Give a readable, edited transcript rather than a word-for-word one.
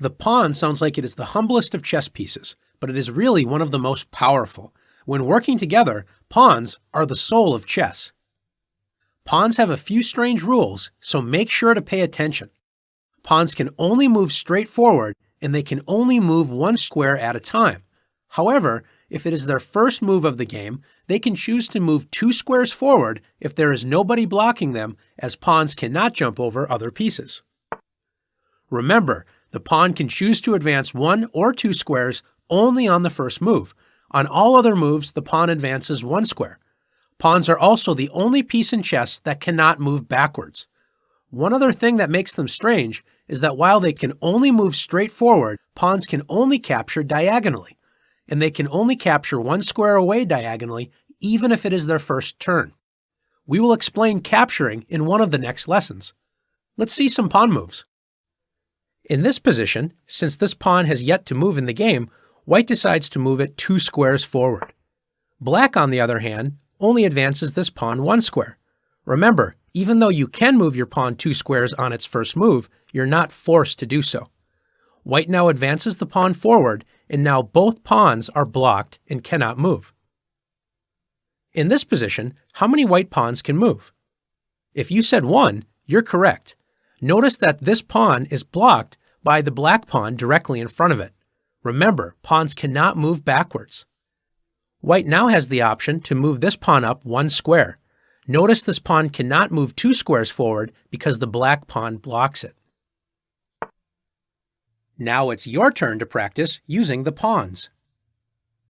The pawn sounds like it is the humblest of chess pieces, but it is really one of the most powerful. When working together, pawns are the soul of chess. Pawns have a few strange rules, so make sure to pay attention. Pawns can only move straight forward, and they can only move one square at a time. However, if it is their first move of the game, they can choose to move 2 squares forward if there is nobody blocking them, as pawns cannot jump over other pieces. Remember, the pawn can choose to advance 1 or 2 squares only on the first move. On all other moves, the pawn advances 1 square. Pawns are also the only piece in chess that cannot move backwards. One other thing that makes them strange is that while they can only move straight forward, pawns can only capture diagonally, and they can only capture 1 square away diagonally even if it is their first turn. We will explain capturing in one of the next lessons. Let's see some pawn moves. In this position, since this pawn has yet to move in the game, white decides to move it 2 squares forward. Black, on the other hand, only advances this pawn 1 square. Remember, even though you can move your pawn 2 squares on its first move, you're not forced to do so. White now advances the pawn forward, and now both pawns are blocked and cannot move. In this position, how many white pawns can move? If you said 1, you're correct. Notice that this pawn is blocked by the black pawn directly in front of it. Remember, pawns cannot move backwards. White now has the option to move this pawn up 1 square. Notice this pawn cannot move 2 squares forward because the black pawn blocks it. Now it's your turn to practice using the pawns.